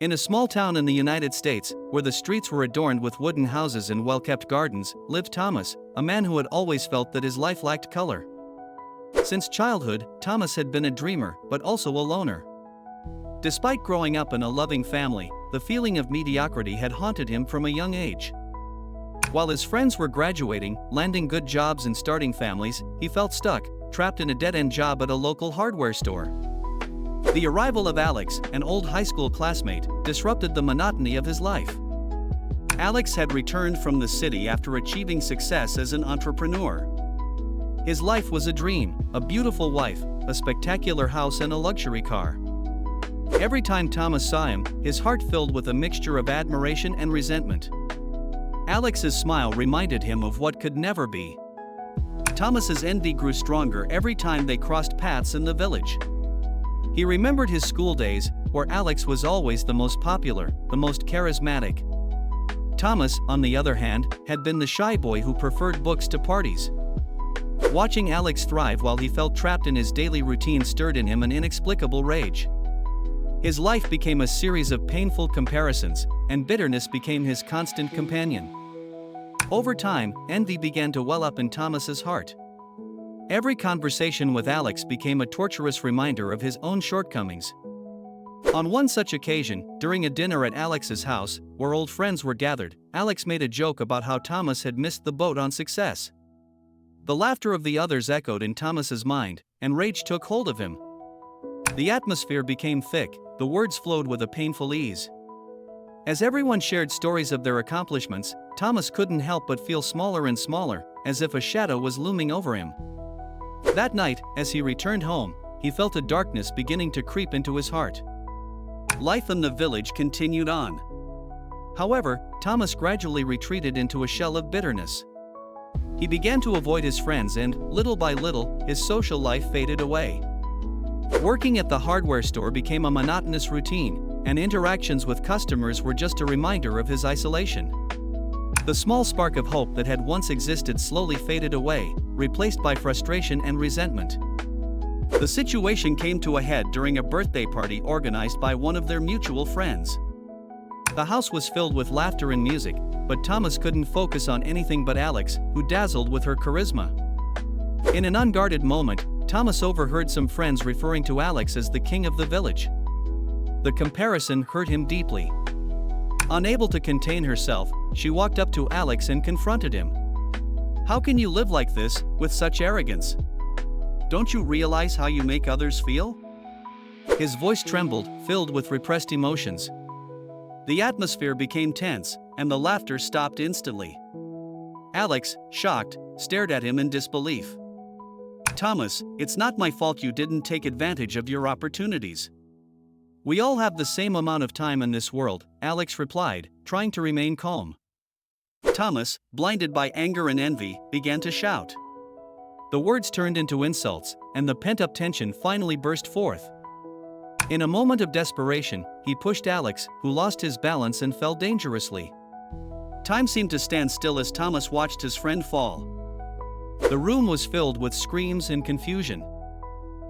In a small town in the United States, where the streets were adorned with wooden houses and well-kept gardens, lived Thomas, a man who had always felt that his life lacked color. Since childhood, Thomas had been a dreamer, but also a loner. Despite growing up in a loving family, the feeling of mediocrity had haunted him from a young age. While his friends were graduating, landing good jobs and starting families, he felt stuck, trapped in a dead-end job at a local hardware store. The arrival of Alex, an old high school classmate, disrupted the monotony of his life. Alex had returned from the city after achieving success as an entrepreneur. His life was a dream, a beautiful wife, a spectacular house and a luxury car. Every time Thomas saw him, his heart filled with a mixture of admiration and resentment. Alex's smile reminded him of what could never be. Thomas's envy grew stronger every time they crossed paths in the village. He remembered his school days, where Alex was always the most popular, the most charismatic. Thomas, on the other hand, had been the shy boy who preferred books to parties. Watching Alex thrive while he felt trapped in his daily routine stirred in him an inexplicable rage. His life became a series of painful comparisons, and bitterness became his constant companion. Over time, envy began to well up in Thomas's heart. Every conversation with Alex became a torturous reminder of his own shortcomings. On one such occasion, during a dinner at Alex's house, where old friends were gathered, Alex made a joke about how Thomas had missed the boat on success. The laughter of the others echoed in Thomas's mind, and rage took hold of him. The atmosphere became thick, the words flowed with a painful ease. As everyone shared stories of their accomplishments, Thomas couldn't help but feel smaller and smaller, as if a shadow was looming over him. That night, as he returned home, he felt a darkness beginning to creep into his heart. Life in the village continued on. However, Thomas gradually retreated into a shell of bitterness. He began to avoid his friends and, little by little, his social life faded away. Working at the hardware store became a monotonous routine, and interactions with customers were just a reminder of his isolation. The small spark of hope that had once existed slowly faded away, replaced by frustration and resentment. The situation came to a head during a birthday party organized by one of their mutual friends. The house was filled with laughter and music, but Thomas couldn't focus on anything but Alex, who dazzled with her charisma. In an unguarded moment, Thomas overheard some friends referring to Alex as the king of the village. The comparison hurt him deeply. Unable to contain herself, she walked up to Alex and confronted him. "How can you live like this, with such arrogance? Don't you realize how you make others feel?" His voice trembled, filled with repressed emotions. The atmosphere became tense, and the laughter stopped instantly. Alex, shocked, stared at him in disbelief. "Thomas, it's not my fault you didn't take advantage of your opportunities. We all have the same amount of time in this world," Alex replied, trying to remain calm. Thomas, blinded by anger and envy, began to shout. The words turned into insults, and the pent-up tension finally burst forth. In a moment of desperation, he pushed Alex, who lost his balance and fell dangerously. Time seemed to stand still as Thomas watched his friend fall. The room was filled with screams and confusion.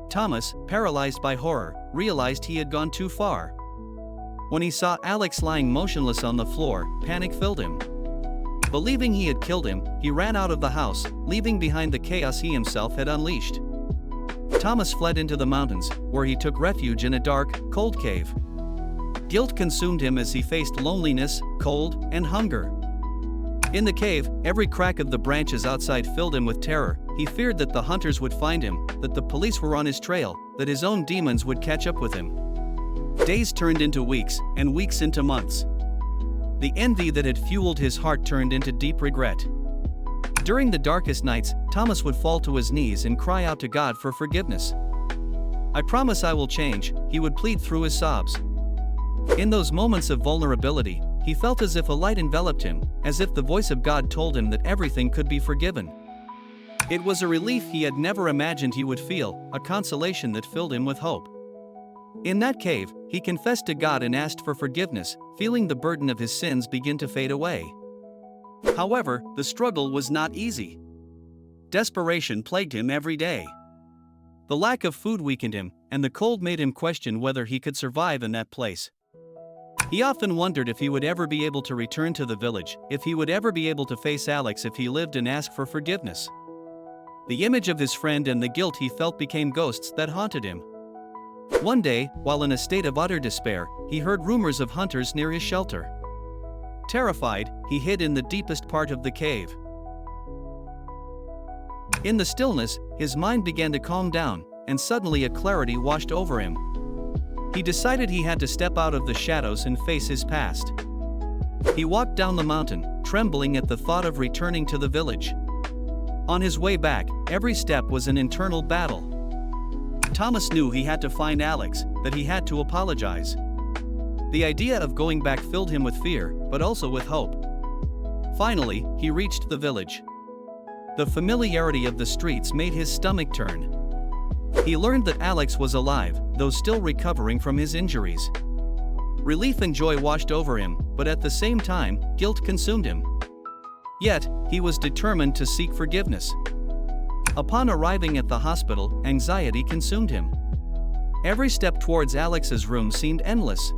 Thomas, paralyzed by horror, realized he had gone too far. When he saw Alex lying motionless on the floor, panic filled him. Believing he had killed him, he ran out of the house, leaving behind the chaos he himself had unleashed. Thomas fled into the mountains, where he took refuge in a dark, cold cave. Guilt consumed him as he faced loneliness, cold, and hunger. In the cave, every crack of the branches outside filled him with terror. He feared that the hunters would find him, that the police were on his trail, that his own demons would catch up with him. Days turned into weeks, and weeks into months. The envy that had fueled his heart turned into deep regret. During the darkest nights, Thomas would fall to his knees and cry out to God for forgiveness. "I promise I will change," he would plead through his sobs. In those moments of vulnerability, he felt as if a light enveloped him, as if the voice of God told him that everything could be forgiven. It was a relief he had never imagined he would feel, a consolation that filled him with hope. In that cave, he confessed to God and asked for forgiveness, feeling the burden of his sins begin to fade away. However, the struggle was not easy. Desperation plagued him every day. The lack of food weakened him, and the cold made him question whether he could survive in that place. He often wondered if he would ever be able to return to the village, if he would ever be able to face Alex if he lived and ask for forgiveness. The image of his friend and the guilt he felt became ghosts that haunted him. One day, while in a state of utter despair, he heard rumors of hunters near his shelter. Terrified, he hid in the deepest part of the cave. In the stillness, his mind began to calm down, and suddenly a clarity washed over him. He decided he had to step out of the shadows and face his past. He walked down the mountain, trembling at the thought of returning to the village. On his way back, every step was an internal battle. Thomas knew he had to find Alex, that he had to apologize. The idea of going back filled him with fear, but also with hope. Finally, he reached the village. The familiarity of the streets made his stomach turn. He learned that Alex was alive, though still recovering from his injuries. Relief and joy washed over him, but at the same time, guilt consumed him. Yet, he was determined to seek forgiveness. Upon arriving at the hospital, anxiety consumed him. Every step towards Alex's room seemed endless.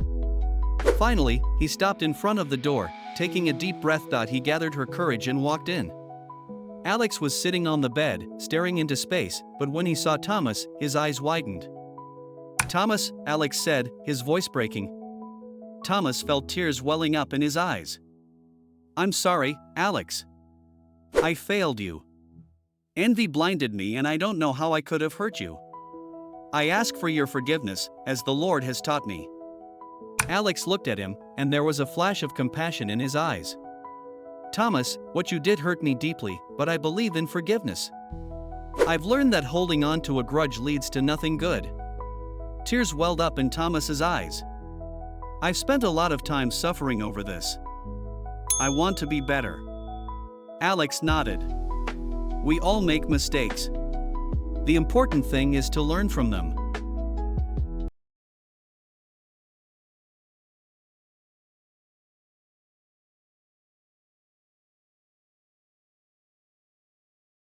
Finally, he stopped in front of the door, taking a deep breath. He gathered her courage and walked in. Alex was sitting on the bed, staring into space, but when he saw Thomas, his eyes widened. "Thomas," Alex said, his voice breaking. Thomas felt tears welling up in his eyes. "I'm sorry, Alex. I failed you. Envy blinded me and I don't know how I could have hurt you. I ask for your forgiveness, as the Lord has taught me." Alex looked at him, and there was a flash of compassion in his eyes. "Thomas, what you did hurt me deeply, but I believe in forgiveness. I've learned that holding on to a grudge leads to nothing good." Tears welled up in Thomas's eyes. "I've spent a lot of time suffering over this. I want to be better." Alex nodded. "We all make mistakes. The important thing is to learn from them.